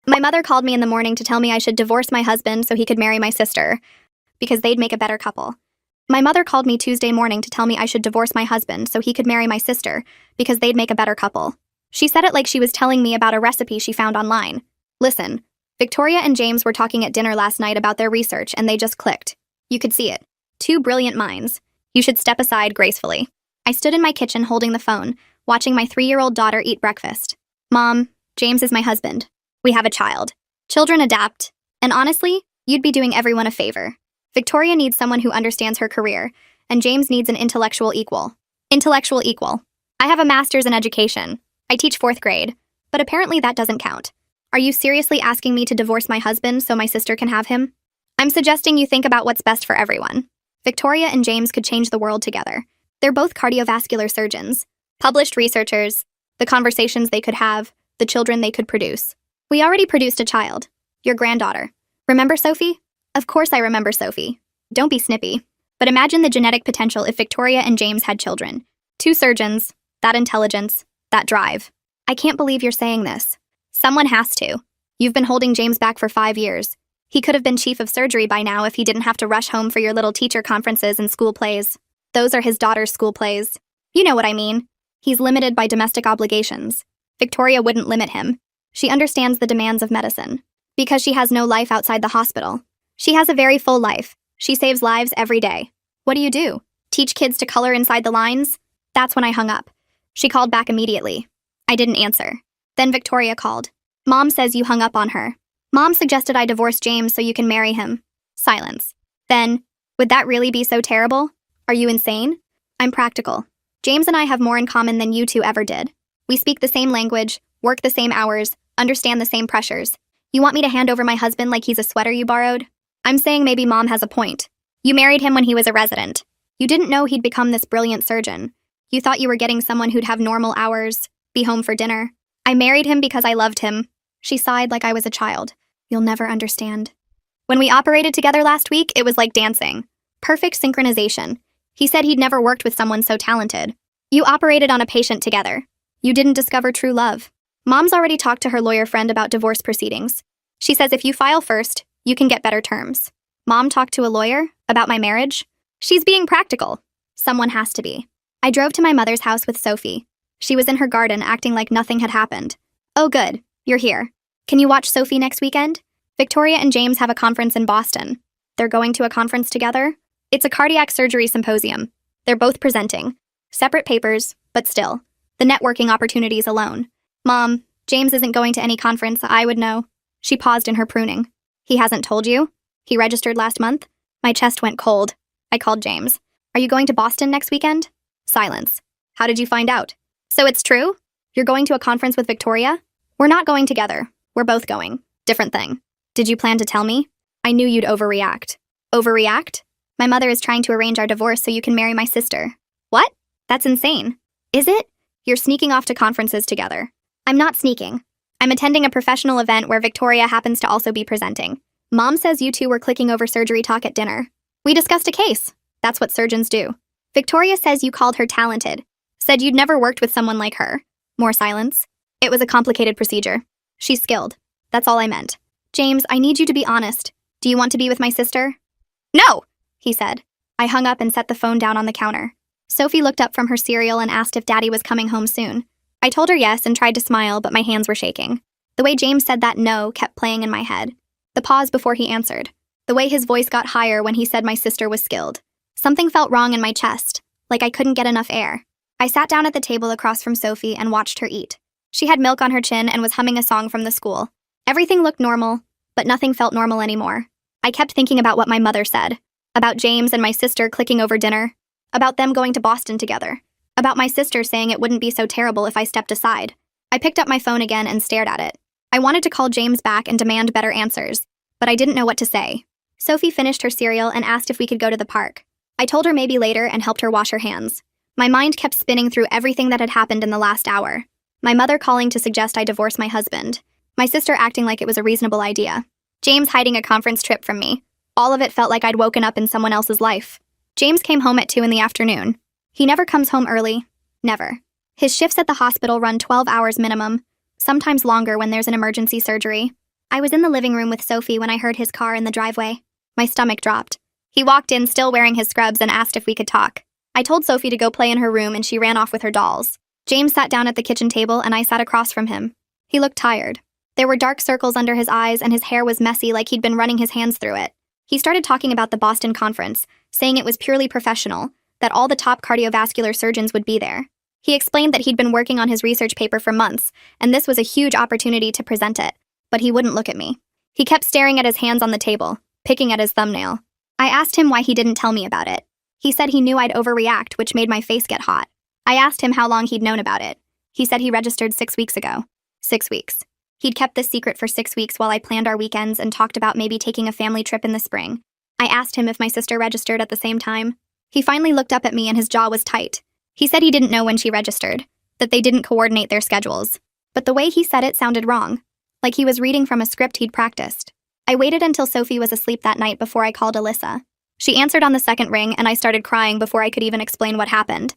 My mother called me in the morning to tell me I should divorce my husband so he could marry my sister, because they'd make a better couple. My mother called me Tuesday morning to tell me I should divorce my husband so he could marry my sister, because they'd make a better couple. She said it like she was telling me about a recipe she found online. Listen, Victoria and James were talking at dinner last night about their research and they just clicked. You could see it. Two brilliant minds. You should step aside gracefully. I stood in my kitchen holding the phone, watching my 3-year-old daughter eat breakfast. Mom, James is my husband. We have a child. Children adapt. And honestly, you'd be doing everyone a favor. Victoria needs someone who understands her career, and James needs an intellectual equal. Intellectual equal. I have a master's in education. I teach 4th grade, but apparently that doesn't count. Are you seriously asking me to divorce my husband so my sister can have him? I'm suggesting you think about what's best for everyone. Victoria and James could change the world together. They're both cardiovascular surgeons, published researchers, the conversations they could have, the children they could produce. We already produced a child, your granddaughter. Remember Sophie? Of course I remember Sophie. Don't be snippy. But imagine the genetic potential if Victoria and James had children. 2 surgeons, that intelligence, that drive. I can't believe you're saying this. Someone has to. You've been holding James back for 5 years. He could have been chief of surgery by now if he didn't have to rush home for your little teacher conferences and school plays. Those are his daughter's school plays. You know what I mean. He's limited by domestic obligations. Victoria wouldn't limit him. She understands the demands of medicine. Because she has no life outside the hospital. She has a very full life. She saves lives every day. What do? Teach kids to color inside the lines? That's when I hung up. She called back immediately. I didn't answer. Then Victoria called. Mom says you hung up on her. Mom suggested I divorce James so you can marry him. Silence. Then, would that really be so terrible? Are you insane? I'm practical. James and I have more in common than you two ever did. We speak the same language, work the same hours, understand the same pressures. You want me to hand over my husband like he's a sweater you borrowed? I'm saying maybe Mom has a point. You married him when he was a resident. You didn't know he'd become this brilliant surgeon. You thought you were getting someone who'd have normal hours, be home for dinner. I married him because I loved him. She sighed like I was a child. You'll never understand. When we operated together last week, it was like dancing. Perfect synchronization. He said he'd never worked with someone so talented. You operated on a patient together. You didn't discover true love. Mom's already talked to her lawyer friend about divorce proceedings. She says if you file first, you can get better terms. Mom talked to a lawyer about my marriage. She's being practical. Someone has to be. I drove to my mother's house with Sophie. She was in her garden acting like nothing had happened. Oh good, you're here. Can you watch Sophie next weekend? Victoria and James have a conference in Boston. They're going to a conference together? It's a cardiac surgery symposium. They're both presenting. Separate papers, but still. The networking opportunities alone. Mom, James isn't going to any conference I would know. She paused in her pruning. He hasn't told you? He registered last month? My chest went cold. I called James. Are you going to Boston next weekend? Silence. How did you find out? So it's true? You're going to a conference with Victoria? We're not going together. We're both going. Different thing. Did you plan to tell me? I knew you'd overreact. Overreact? My mother is trying to arrange our divorce so you can marry my sister. What? That's insane. Is it? You're sneaking off to conferences together. I'm not sneaking. I'm attending a professional event where Victoria happens to also be presenting. Mom says you two were clicking over surgery talk at dinner. We discussed a case. That's what surgeons do. Victoria says you called her talented. Said you'd never worked with someone like her. More silence. It was a complicated procedure. She's skilled. That's all I meant. James, I need you to be honest. Do you want to be with my sister? No, he said. I hung up and set the phone down on the counter. Sophie looked up from her cereal and asked if Daddy was coming home soon. I told her yes and tried to smile, but my hands were shaking. The way James said that no kept playing in my head. The pause before he answered. The way his voice got higher when he said my sister was skilled. Something felt wrong in my chest, like I couldn't get enough air. I sat down at the table across from Sophie and watched her eat. She had milk on her chin and was humming a song from the school. Everything looked normal, but nothing felt normal anymore. I kept thinking about what my mother said. About James and my sister clicking over dinner. About them going to Boston together. About my sister saying it wouldn't be so terrible if I stepped aside. I picked up my phone again and stared at it. I wanted to call James back and demand better answers, but I didn't know what to say. Sophie finished her cereal and asked if we could go to the park. I told her maybe later and helped her wash her hands. My mind kept spinning through everything that had happened in the last hour. My mother calling to suggest I divorce my husband. My sister acting like it was a reasonable idea. James hiding a conference trip from me. All of it felt like I'd woken up in someone else's life. James came home at 2 in the afternoon. He never comes home early. Never. His shifts at the hospital run 12 hours minimum, sometimes longer when there's an emergency surgery. I was in the living room with Sophie when I heard his car in the driveway. My stomach dropped. He walked in still wearing his scrubs and asked if we could talk. I told Sophie to go play in her room and she ran off with her dolls. James sat down at the kitchen table and I sat across from him. He looked tired. There were dark circles under his eyes and his hair was messy like he'd been running his hands through it. He started talking about the Boston conference, saying it was purely professional, that all the top cardiovascular surgeons would be there. He explained that he'd been working on his research paper for months, and this was a huge opportunity to present it, but he wouldn't look at me. He kept staring at his hands on the table, picking at his thumbnail. I asked him why he didn't tell me about it. He said he knew I'd overreact, which made my face get hot. I asked him how long he'd known about it. He said he registered 6 weeks ago. 6 weeks. He'd kept this secret for 6 weeks while I planned our weekends and talked about maybe taking a family trip in the spring. I asked him if my sister registered at the same time. He finally looked up at me and his jaw was tight. He said he didn't know when she registered, that they didn't coordinate their schedules. But the way he said it sounded wrong, like he was reading from a script he'd practiced. I waited until Sophie was asleep that night before I called Alyssa. She answered on the second ring and I started crying before I could even explain what happened.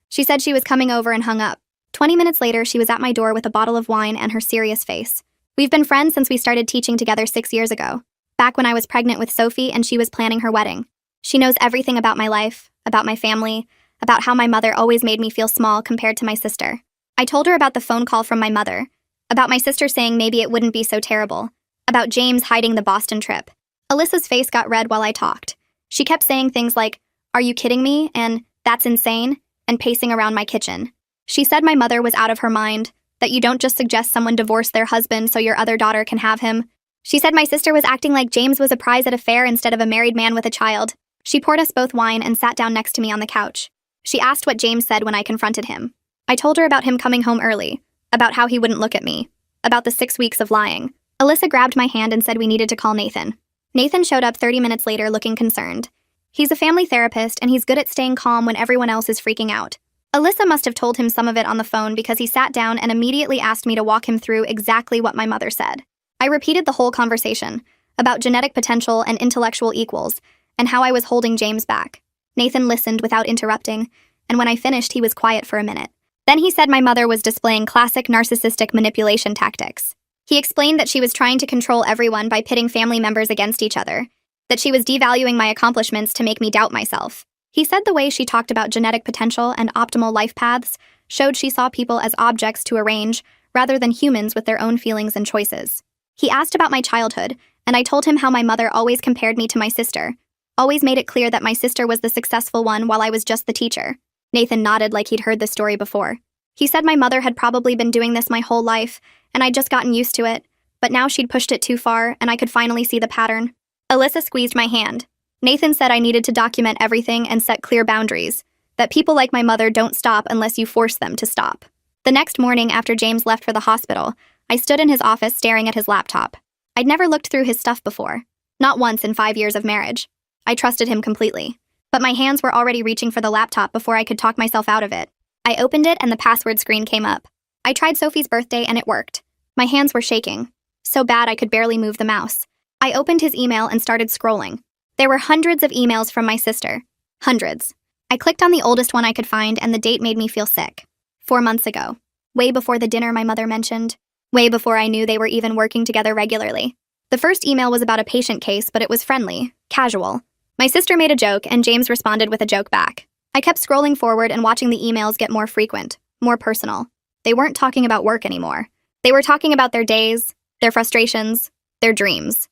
She said she was coming over and hung up. 20 minutes later, she was at my door with a bottle of wine and her serious face. We've been friends since we started teaching together 6 years ago, back when I was pregnant with Sophie and she was planning her wedding. She knows everything about my life, about my family, about how my mother always made me feel small compared to my sister. I told her about the phone call from my mother, about my sister saying maybe it wouldn't be so terrible, about James hiding the Boston trip. Alyssa's face got red while I talked. She kept saying things like, "Are you kidding me?" and "That's insane," and pacing around my kitchen. She said my mother was out of her mind, that you don't just suggest someone divorce their husband so your other daughter can have him. She said my sister was acting like James was a prize at a fair instead of a married man with a child. She poured us both wine and sat down next to me on the couch. She asked what James said when I confronted him. I told her about him coming home early, about how he wouldn't look at me, about the 6 weeks of lying. Alyssa grabbed my hand and said we needed to call Nathan. Nathan showed up 30 minutes later looking concerned. He's a family therapist and he's good at staying calm when everyone else is freaking out. Alyssa must have told him some of it on the phone because he sat down and immediately asked me to walk him through exactly what my mother said. I repeated the whole conversation, about genetic potential and intellectual equals, and how I was holding James back. Nathan listened without interrupting, and when I finished, he was quiet for a minute. Then he said my mother was displaying classic narcissistic manipulation tactics. He explained that she was trying to control everyone by pitting family members against each other, that she was devaluing my accomplishments to make me doubt myself. He said the way she talked about genetic potential and optimal life paths showed she saw people as objects to arrange rather than humans with their own feelings and choices. He asked about my childhood, and I told him how my mother always compared me to my sister, always made it clear that my sister was the successful one while I was just the teacher. Nathan nodded like he'd heard the story before. He said my mother had probably been doing this my whole life, and I'd just gotten used to it, but now she'd pushed it too far, and I could finally see the pattern. Alyssa squeezed my hand. Nathan said I needed to document everything and set clear boundaries, that people like my mother don't stop unless you force them to stop. The next morning after James left for the hospital, I stood in his office staring at his laptop. I'd never looked through his stuff before, not once in 5 years of marriage. I trusted him completely, but my hands were already reaching for the laptop before I could talk myself out of it. I opened it and the password screen came up. I tried Sophie's birthday and it worked. My hands were shaking, so bad I could barely move the mouse. I opened his email and started scrolling. There were hundreds of emails from my sister. Hundreds. I clicked on the oldest one I could find and the date made me feel sick. 4 months ago. Way before the dinner my mother mentioned. Way before I knew they were even working together regularly. The first email was about a patient case, but it was friendly, casual. My sister made a joke and James responded with a joke back. I kept scrolling forward and watching the emails get more frequent, more personal. They weren't talking about work anymore. They were talking about their days, their frustrations, their dreams.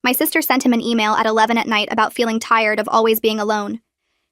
My sister sent him an email at 11 at night about feeling tired of always being alone.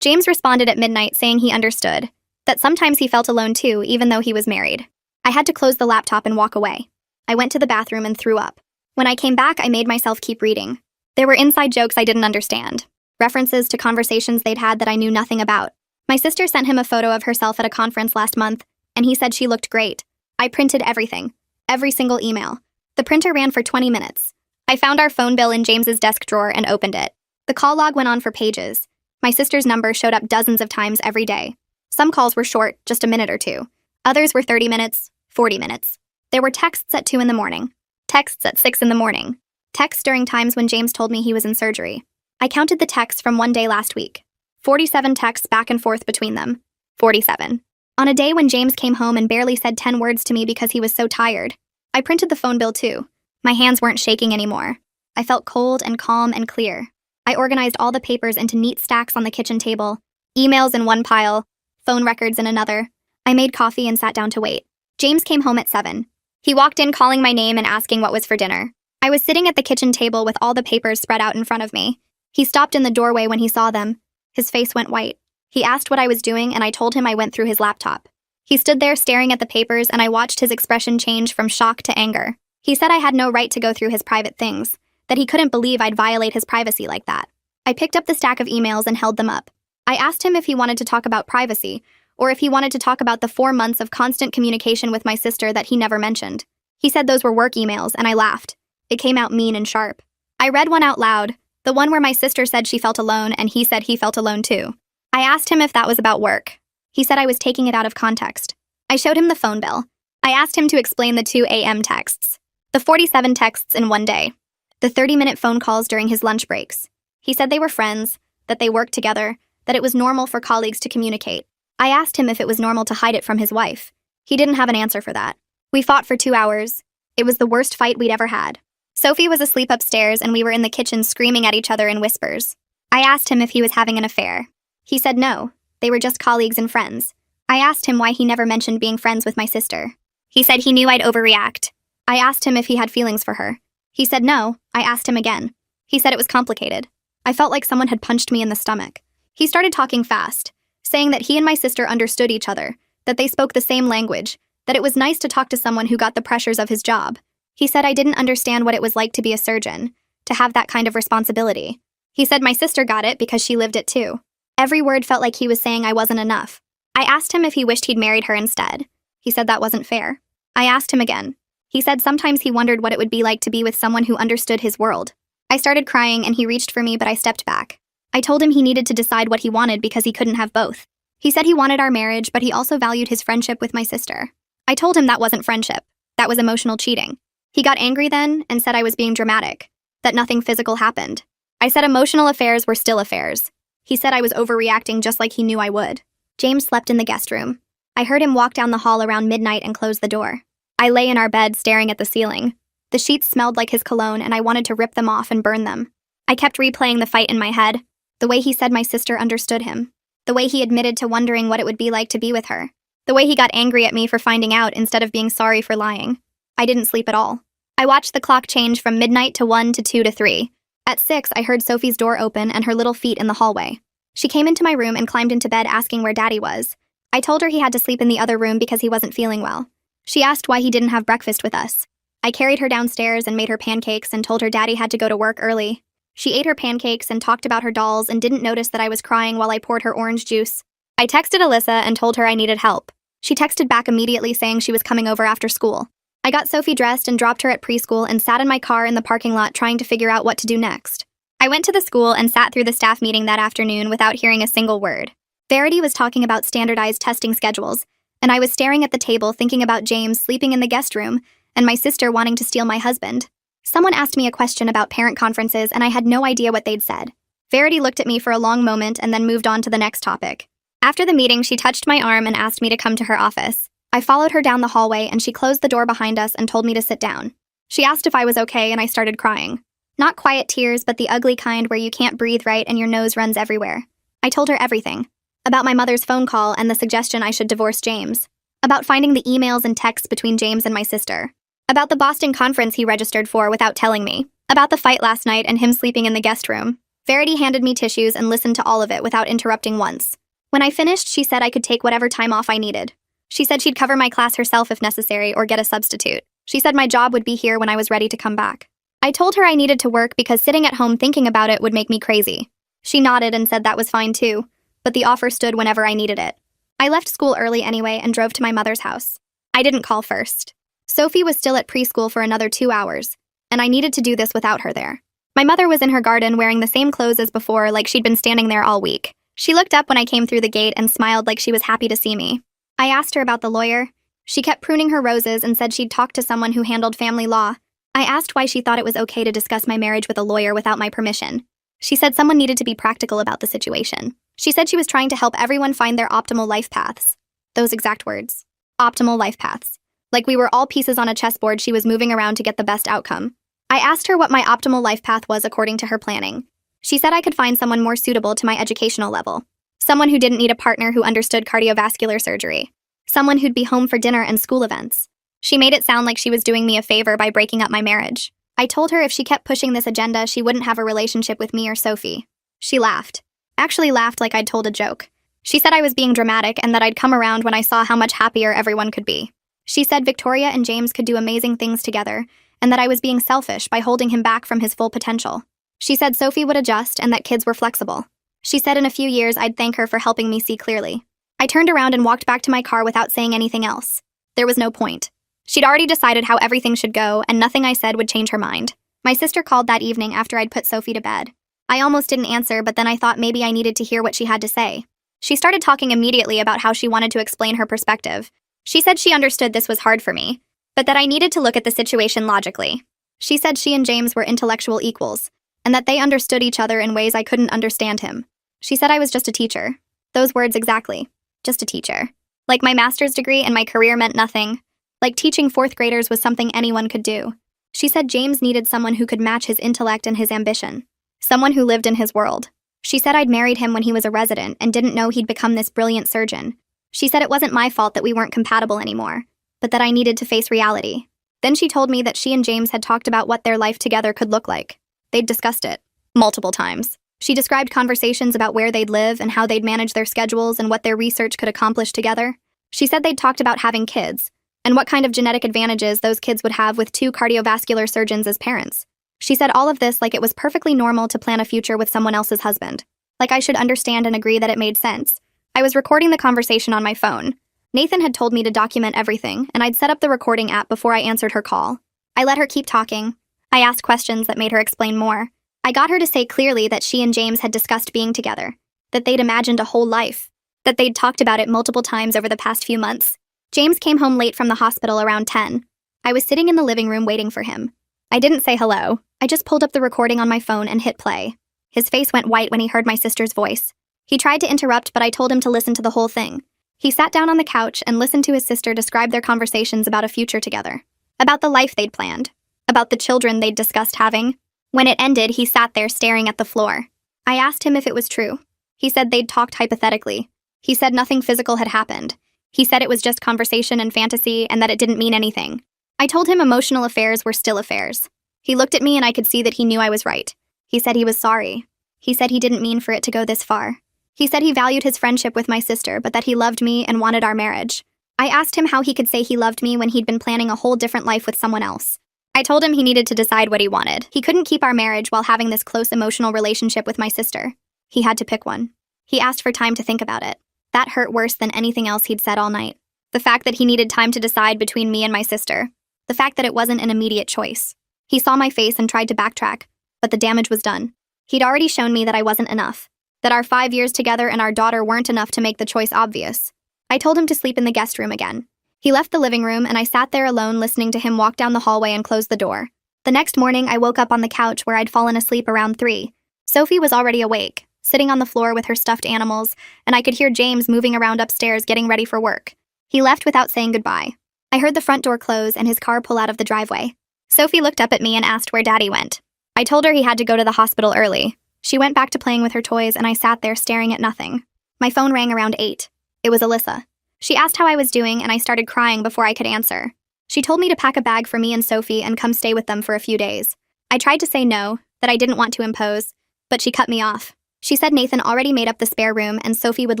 James responded at midnight saying he understood, that sometimes he felt alone too, even though he was married. I had to close the laptop and walk away. I went to the bathroom and threw up. When I came back, I made myself keep reading. There were inside jokes I didn't understand, references to conversations they'd had that I knew nothing about. My sister sent him a photo of herself at a conference last month, and he said she looked great. I printed everything, every single email. The printer ran for 20 minutes. I found our phone bill in James's desk drawer and opened it. The call log went on for pages. My sister's number showed up dozens of times every day. Some calls were short, just a minute or two. Others were 30 minutes, 40 minutes. There were texts at 2 in the morning. Texts at 6 in the morning. Texts during times when James told me he was in surgery. I counted the texts from one day last week. 47 texts back and forth between them. 47. On a day when James came home and barely said 10 words to me because he was so tired. I printed the phone bill too. My hands weren't shaking anymore. I felt cold and calm and clear. I organized all the papers into neat stacks on the kitchen table, emails in one pile, phone records in another. I made coffee and sat down to wait. James came home at 7. He walked in calling my name and asking what was for dinner. I was sitting at the kitchen table with all the papers spread out in front of me. He stopped in the doorway when he saw them. His face went white. He asked what I was doing, and I told him I went through his laptop. He stood there staring at the papers, and I watched his expression change from shock to anger. He said I had no right to go through his private things, that he couldn't believe I'd violate his privacy like that. I picked up the stack of emails and held them up. I asked him if he wanted to talk about privacy, or if he wanted to talk about the 4 months of constant communication with my sister that he never mentioned. He said those were work emails, and I laughed. It came out mean and sharp. I read one out loud, the one where my sister said she felt alone and he said he felt alone too. I asked him if that was about work. He said I was taking it out of context. I showed him the phone bill. I asked him to explain the 2 a.m. texts, the 47 texts in one day, the 30-minute phone calls during his lunch breaks. He said they were friends, that they worked together, that it was normal for colleagues to communicate. I asked him if it was normal to hide it from his wife. He didn't have an answer for that. We fought for 2 hours. It was the worst fight we'd ever had. Sophie was asleep upstairs and we were in the kitchen screaming at each other in whispers. I asked him if he was having an affair. He said no, they were just colleagues and friends. I asked him why he never mentioned being friends with my sister. He said he knew I'd overreact. I asked him if he had feelings for her. He said no. I asked him again. He said it was complicated. I felt like someone had punched me in the stomach. He started talking fast, saying that he and my sister understood each other, that they spoke the same language, that it was nice to talk to someone who got the pressures of his job. He said I didn't understand what it was like to be a surgeon, to have that kind of responsibility. He said my sister got it because she lived it too. Every word felt like he was saying I wasn't enough. I asked him if he wished he'd married her instead. He said that wasn't fair. I asked him again. He said sometimes he wondered what it would be like to be with someone who understood his world. I started crying and he reached for me, but I stepped back. I told him he needed to decide what he wanted because he couldn't have both. He said he wanted our marriage, but he also valued his friendship with my sister. I told him that wasn't friendship. That was emotional cheating. He got angry then and said I was being dramatic, that nothing physical happened. I said emotional affairs were still affairs. He said I was overreacting just like he knew I would. James slept in the guest room. I heard him walk down the hall around midnight and close the door. I lay in our bed staring at the ceiling. The sheets smelled like his cologne and I wanted to rip them off and burn them. I kept replaying the fight in my head, the way he said my sister understood him, the way he admitted to wondering what it would be like to be with her, the way he got angry at me for finding out instead of being sorry for lying. I didn't sleep at all. I watched the clock change from midnight to 1 to 2 to 3. At 6, I heard Sophie's door open and her little feet in the hallway. She came into my room and climbed into bed asking where Daddy was. I told her he had to sleep in the other room because he wasn't feeling well. She asked why he didn't have breakfast with us. I carried her downstairs and made her pancakes and told her Daddy had to go to work early. She ate her pancakes and talked about her dolls and didn't notice that I was crying while I poured her orange juice. I texted Alyssa and told her I needed help. She texted back immediately saying she was coming over after school. I got Sophie dressed and dropped her at preschool and sat in my car in the parking lot trying to figure out what to do next. I went to the school and sat through the staff meeting that afternoon without hearing a single word. Verity was talking about standardized testing schedules, and I was staring at the table thinking about James sleeping in the guest room and my sister wanting to steal my husband. Someone asked me a question about parent conferences and I had no idea what they'd said. Verity looked at me for a long moment and then moved on to the next topic. After the meeting, she touched my arm and asked me to come to her office. I followed her down the hallway and she closed the door behind us and told me to sit down. She asked if I was okay and I started crying. Not quiet tears, but the ugly kind where you can't breathe right and your nose runs everywhere. I told her everything. About my mother's phone call and the suggestion I should divorce James. About finding the emails and texts between James and my sister. About the Boston conference he registered for without telling me. About the fight last night and him sleeping in the guest room. Verity handed me tissues and listened to all of it without interrupting once. When I finished, she said I could take whatever time off I needed. She said she'd cover my class herself if necessary or get a substitute. She said my job would be here when I was ready to come back. I told her I needed to work because sitting at home thinking about it would make me crazy. She nodded and said that was fine too, but the offer stood whenever I needed it. I left school early anyway and drove to my mother's house. I didn't call first. Sophie was still at preschool for another 2 hours, and I needed to do this without her there. My mother was in her garden wearing the same clothes as before, like she'd been standing there all week. She looked up when I came through the gate and smiled like she was happy to see me. I asked her about the lawyer. She kept pruning her roses and said she'd talked to someone who handled family law. I asked why she thought it was okay to discuss my marriage with a lawyer without my permission. She said someone needed to be practical about the situation. She said she was trying to help everyone find their optimal life paths. Those exact words. Optimal life paths. Like we were all pieces on a chessboard she was moving around to get the best outcome. I asked her what my optimal life path was according to her planning. She said I could find someone more suitable to my educational level. Someone who didn't need a partner who understood cardiovascular surgery. Someone who'd be home for dinner and school events. She made it sound like she was doing me a favor by breaking up my marriage. I told her if she kept pushing this agenda, she wouldn't have a relationship with me or Sophie. She laughed. Actually laughed like I'd told a joke. She said I was being dramatic and that I'd come around when I saw how much happier everyone could be. She said Victoria and James could do amazing things together, and that I was being selfish by holding him back from his full potential. She said Sophie would adjust and that kids were flexible. She said in a few years I'd thank her for helping me see clearly. I turned around and walked back to my car without saying anything else. There was no point. She'd already decided how everything should go, and nothing I said would change her mind. My sister called that evening after I'd put Sophie to bed. I almost didn't answer, but then I thought maybe I needed to hear what she had to say. She started talking immediately about how she wanted to explain her perspective. She said she understood this was hard for me, but that I needed to look at the situation logically. She said she and James were intellectual equals, and that they understood each other in ways I couldn't understand him. She said I was just a teacher. Those words exactly. Just a teacher. Like my master's degree and my career meant nothing. Like teaching fourth graders was something anyone could do. She said James needed someone who could match his intellect and his ambition. Someone who lived in his world. She said I'd married him when he was a resident and didn't know he'd become this brilliant surgeon. She said it wasn't my fault that we weren't compatible anymore, but that I needed to face reality. Then she told me that she and James had talked about what their life together could look like. They'd discussed it. Multiple times. She described conversations about where they'd live and how they'd manage their schedules and what their research could accomplish together. She said they'd talked about having kids, and what kind of genetic advantages those kids would have with 2 cardiovascular surgeons as parents. She said all of this like it was perfectly normal to plan a future with someone else's husband. Like I should understand and agree that it made sense. I was recording the conversation on my phone. Nathan had told me to document everything, and I'd set up the recording app before I answered her call. I let her keep talking. I asked questions that made her explain more. I got her to say clearly that she and James had discussed being together, that they'd imagined a whole life, that they'd talked about it multiple times over the past few months. James came home late from the hospital around 10. I was sitting in the living room waiting for him. I didn't say hello. I just pulled up the recording on my phone and hit play. His face went white when he heard my sister's voice. He tried to interrupt, but I told him to listen to the whole thing. He sat down on the couch and listened to his sister describe their conversations about a future together, about the life they'd planned, about the children they'd discussed having. When it ended, he sat there staring at the floor. I asked him if it was true. He said they'd talked hypothetically. He said nothing physical had happened. He said it was just conversation and fantasy and that it didn't mean anything. I told him emotional affairs were still affairs. He looked at me and I could see that he knew I was right. He said he was sorry. He said he didn't mean for it to go this far. He said he valued his friendship with my sister, but that he loved me and wanted our marriage. I asked him how he could say he loved me when he'd been planning a whole different life with someone else. I told him he needed to decide what he wanted. He couldn't keep our marriage while having this close emotional relationship with my sister. He had to pick one. He asked for time to think about it. That hurt worse than anything else he'd said all night. The fact that he needed time to decide between me and my sister. The fact that it wasn't an immediate choice. He saw my face and tried to backtrack, but the damage was done. He'd already shown me that I wasn't enough. That our 5 years together and our daughter weren't enough to make the choice obvious. I told him to sleep in the guest room again. He left the living room and I sat there alone listening to him walk down the hallway and close the door. The next morning, I woke up on the couch where I'd fallen asleep around 3. Sophie was already awake, sitting on the floor with her stuffed animals, and I could hear James moving around upstairs getting ready for work. He left without saying goodbye. I heard the front door close and his car pull out of the driveway. Sophie looked up at me and asked where Daddy went. I told her he had to go to the hospital early. She went back to playing with her toys and I sat there staring at nothing. My phone rang around 8. It was Alyssa. She asked how I was doing and I started crying before I could answer. She told me to pack a bag for me and Sophie and come stay with them for a few days. I tried to say no, that I didn't want to impose, but she cut me off. She said Nathan already made up the spare room and Sophie would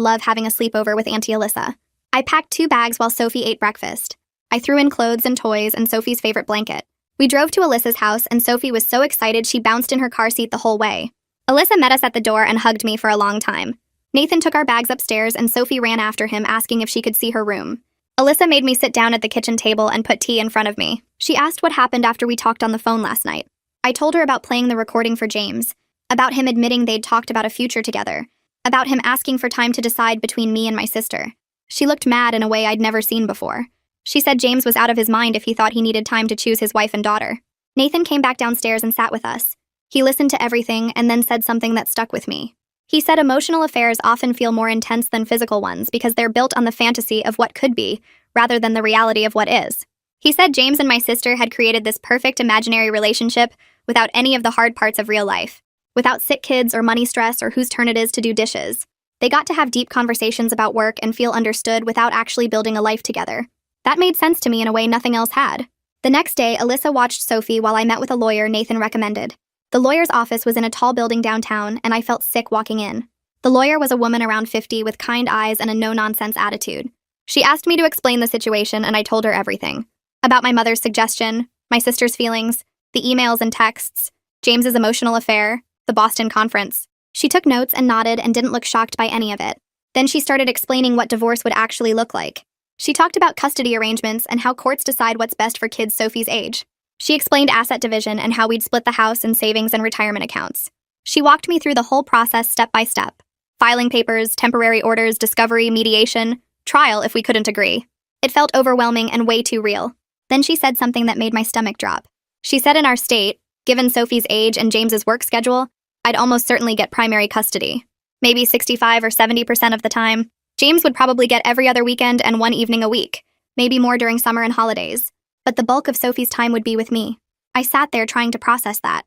love having a sleepover with Auntie Alyssa. I packed 2 bags while Sophie ate breakfast. I threw in clothes and toys and Sophie's favorite blanket. We drove to Alyssa's house and Sophie was so excited she bounced in her car seat the whole way. Alyssa met us at the door and hugged me for a long time. Nathan took our bags upstairs and Sophie ran after him asking if she could see her room. Alyssa made me sit down at the kitchen table and put tea in front of me. She asked what happened after we talked on the phone last night. I told her about playing the recording for James, about him admitting they'd talked about a future together, about him asking for time to decide between me and my sister. She looked mad in a way I'd never seen before. She said James was out of his mind if he thought he needed time to choose his wife and daughter. Nathan came back downstairs and sat with us. He listened to everything and then said something that stuck with me. He said emotional affairs often feel more intense than physical ones because they're built on the fantasy of what could be, rather than the reality of what is. He said James and my sister had created this perfect imaginary relationship without any of the hard parts of real life, without sick kids or money stress or whose turn it is to do dishes. They got to have deep conversations about work and feel understood without actually building a life together. That made sense to me in a way nothing else had. The next day, Alyssa watched Sophie while I met with a lawyer Nathan recommended. The lawyer's office was in a tall building downtown, and I felt sick walking in. The lawyer was a woman around 50 with kind eyes and a no-nonsense attitude. She asked me to explain the situation, and I told her everything. About my mother's suggestion, my sister's feelings, the emails and texts, James's emotional affair, the Boston conference. She took notes and nodded and didn't look shocked by any of it. Then she started explaining what divorce would actually look like. She talked about custody arrangements and how courts decide what's best for kids Sophie's age. She explained asset division and how we'd split the house and savings and retirement accounts. She walked me through the whole process step by step. Filing papers, temporary orders, discovery, mediation, trial if we couldn't agree. It felt overwhelming and way too real. Then she said something that made my stomach drop. She said in our state, given Sophie's age and James's work schedule, I'd almost certainly get primary custody. Maybe 65 or 70% of the time. James would probably get every other weekend and one evening a week, maybe more during summer and holidays. But the bulk of Sophie's time would be with me. I sat there trying to process that.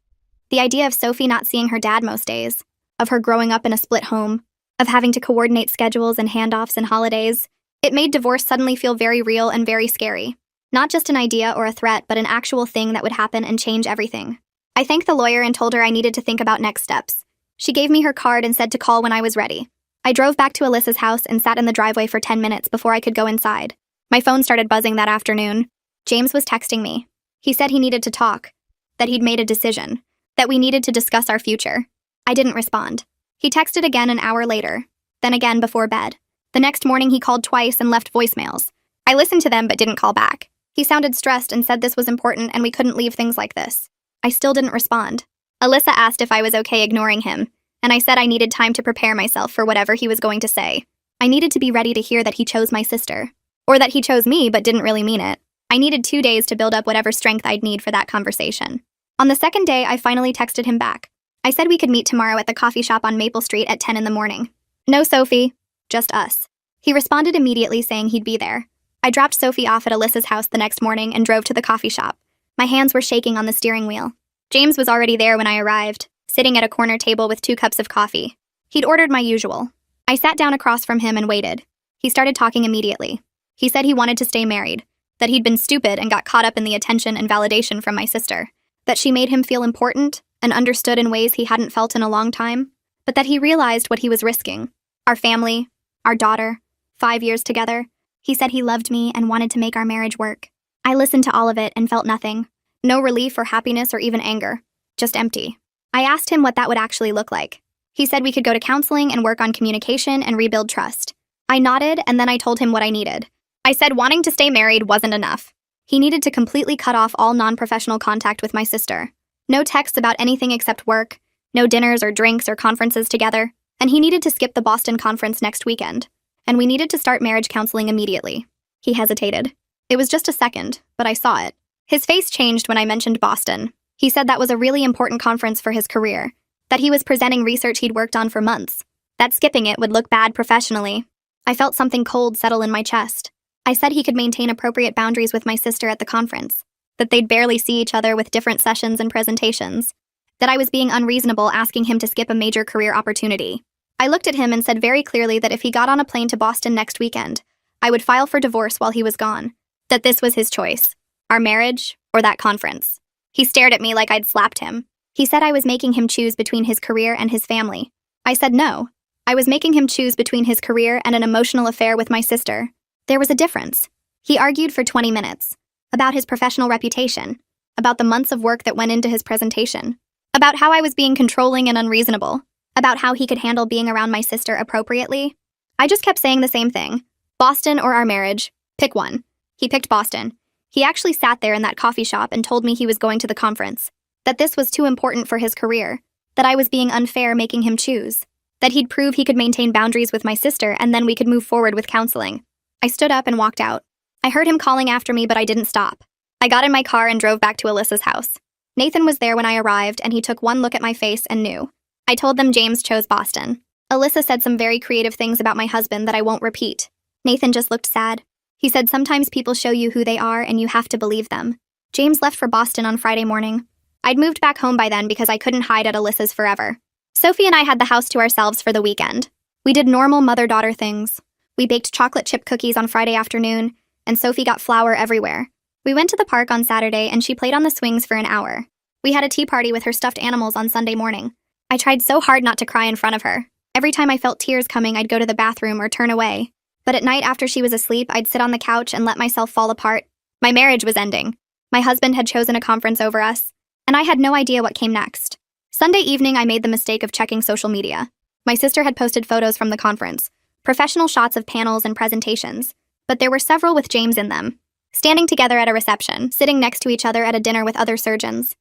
The idea of Sophie not seeing her dad most days, of her growing up in a split home, of having to coordinate schedules and handoffs and holidays, it made divorce suddenly feel very real and very scary. Not just an idea or a threat, but an actual thing that would happen and change everything. I thanked the lawyer and told her I needed to think about next steps. She gave me her card and said to call when I was ready. I drove back to Alyssa's house and sat in the driveway for 10 minutes before I could go inside. My phone started buzzing that afternoon. James was texting me. He said he needed to talk, that he'd made a decision, that we needed to discuss our future. I didn't respond. He texted again an hour later, then again before bed. The next morning he called twice and left voicemails. I listened to them but didn't call back. He sounded stressed and said this was important and we couldn't leave things like this. I still didn't respond. Alyssa asked if I was okay ignoring him, and I said I needed time to prepare myself for whatever he was going to say. I needed to be ready to hear that he chose my sister. Or that he chose me but didn't really mean it. I needed 2 days to build up whatever strength I'd need for that conversation. On the second day, I finally texted him back. I said we could meet tomorrow at the coffee shop on Maple Street at 10 in the morning. No Sophie, just us. He responded immediately saying he'd be there. I dropped Sophie off at Alyssa's house the next morning and drove to the coffee shop. My hands were shaking on the steering wheel. James was already there when I arrived, sitting at a corner table with 2 cups of coffee. He'd ordered my usual. I sat down across from him and waited. He started talking immediately. He said he wanted to stay married, that he'd been stupid and got caught up in the attention and validation from my sister, that she made him feel important and understood in ways he hadn't felt in a long time, but that he realized what he was risking. Our family, our daughter, 5 years together. He said he loved me and wanted to make our marriage work. I listened to all of it and felt nothing. No relief or happiness or even anger. Just empty. I asked him what that would actually look like. He said we could go to counseling and work on communication and rebuild trust. I nodded and then I told him what I needed. I said wanting to stay married wasn't enough. He needed to completely cut off all non-professional contact with my sister. No texts about anything except work, no dinners or drinks or conferences together, and he needed to skip the Boston conference next weekend. And we needed to start marriage counseling immediately. He hesitated. It was just a second, but I saw it. His face changed when I mentioned Boston. He said that was a really important conference for his career, that he was presenting research he'd worked on for months, that skipping it would look bad professionally. I felt something cold settle in my chest. I said he could maintain appropriate boundaries with my sister at the conference, that they'd barely see each other with different sessions and presentations, that I was being unreasonable asking him to skip a major career opportunity. I looked at him and said very clearly that if he got on a plane to Boston next weekend, I would file for divorce while he was gone, that this was his choice, our marriage or that conference. He stared at me like I'd slapped him. He said I was making him choose between his career and his family. I said no. I was making him choose between his career and an emotional affair with my sister. There was a difference. He argued for 20 minutes. About his professional reputation. About the months of work that went into his presentation. About how I was being controlling and unreasonable. About how he could handle being around my sister appropriately. I just kept saying the same thing. Boston or our marriage. Pick one. He picked Boston. He actually sat there in that coffee shop and told me he was going to the conference. That this was too important for his career. That I was being unfair making him choose. That he'd prove he could maintain boundaries with my sister and then we could move forward with counseling. I stood up and walked out. I heard him calling after me, but I didn't stop. I got in my car and drove back to Alyssa's house. Nathan was there when I arrived and he took one look at my face and knew. I told them James chose Boston. Alyssa said some very creative things about my husband that I won't repeat. Nathan just looked sad. He said sometimes people show you who they are and you have to believe them. James left for Boston on Friday morning. I'd moved back home by then because I couldn't hide at Alyssa's forever. Sophie and I had the house to ourselves for the weekend. We did normal mother-daughter things. We baked chocolate chip cookies on Friday afternoon, and Sophie got flour everywhere. We went to the park on Saturday and she played on the swings for an hour. We had a tea party with her stuffed animals on Sunday morning. I tried so hard not to cry in front of her. Every time I felt tears coming, I'd go to the bathroom or turn away. But at night after she was asleep, I'd sit on the couch and let myself fall apart. My marriage was ending. My husband had chosen a conference over us, and I had no idea what came next. Sunday evening, I made the mistake of checking social media. My sister had posted photos from the conference, professional shots of panels and presentations, but there were several with James in them, standing together at a reception, sitting next to each other at a dinner with other surgeons,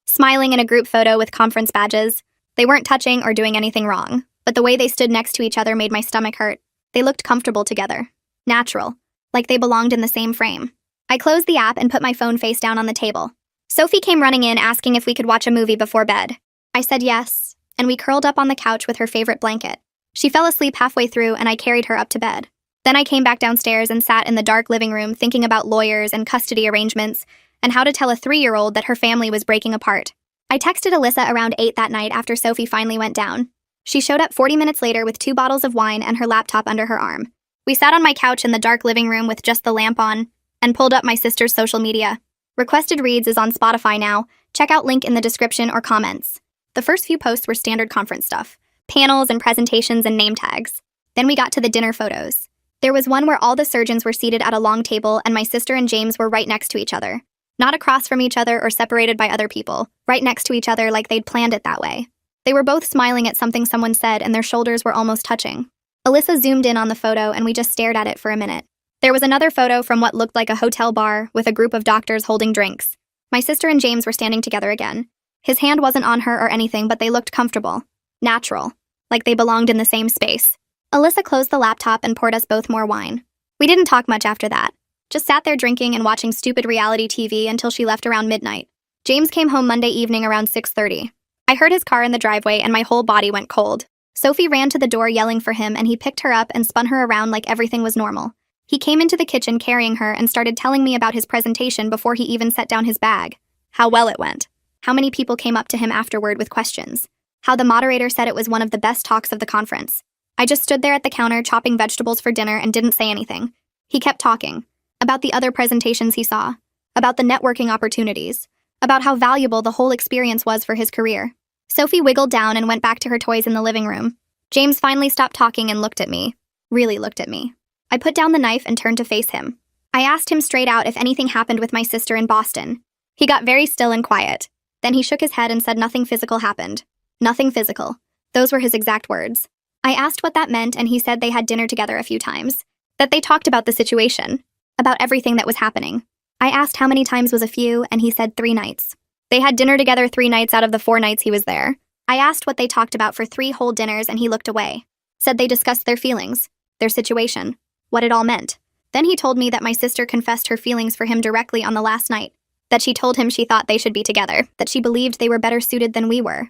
smiling in a group photo with conference badges. They weren't touching or doing anything wrong, but the way they stood next to each other made my stomach hurt. They looked comfortable together, natural, like they belonged in the same frame. I closed the app and put my phone face down on the table. Sophie came running in asking if we could watch a movie before bed. I said yes, and we curled up on the couch with her favorite blanket. She fell asleep halfway through and I carried her up to bed. Then I came back downstairs and sat in the dark living room thinking about lawyers and custody arrangements and how to tell a 3-year-old that her family was breaking apart. I texted Alyssa around 8 that night after Sophie finally went down. She showed up 40 minutes later with 2 bottles of wine and her laptop under her arm. We sat on my couch in the dark living room with just the lamp on and pulled up my sister's social media. Requested Reads is on Spotify now. Check out link in the description or comments. The first few posts were standard conference stuff, panels and presentations and name tags. Then we got to the dinner photos. There was one where all the surgeons were seated at a long table and my sister and James were right next to each other. Not across from each other or separated by other people, right next to each other like they'd planned it that way. They were both smiling at something someone said and their shoulders were almost touching. Alyssa zoomed in on the photo and we just stared at it for a minute. There was another photo from what looked like a hotel bar with a group of doctors holding drinks. My sister and James were standing together again. His hand wasn't on her or anything, but they looked comfortable, natural, like they belonged in the same space. Alyssa closed the laptop and poured us both more wine. We didn't talk much after that. Just sat there drinking and watching stupid reality TV until she left around midnight. James came home Monday evening around 6:30. I heard his car in the driveway and my whole body went cold. Sophie ran to the door yelling for him and he picked her up and spun her around like everything was normal. He came into the kitchen carrying her and started telling me about his presentation before he even set down his bag. How well it went. How many people came up to him afterward with questions. How the moderator said it was one of the best talks of the conference. I just stood there at the counter chopping vegetables for dinner and didn't say anything. He kept talking. About the other presentations he saw. About the networking opportunities. About how valuable the whole experience was for his career. Sophie wiggled down and went back to her toys in the living room. James finally stopped talking and looked at me. Really looked at me. I put down the knife and turned to face him. I asked him straight out if anything happened with my sister in Boston. He got very still and quiet. Then he shook his head and said nothing physical happened. Nothing physical. Those were his exact words. I asked what that meant and he said they had dinner together a few times. That they talked about the situation. About everything that was happening. I asked how many times was a few and he said 3 nights. They had dinner together 3 nights out of the 4 nights he was there. I asked what they talked about for 3 whole dinners and he looked away. Said they discussed their feelings. Their situation. What it all meant. Then he told me that my sister confessed her feelings for him directly on the last night. That she told him she thought they should be together. That she believed they were better suited than we were.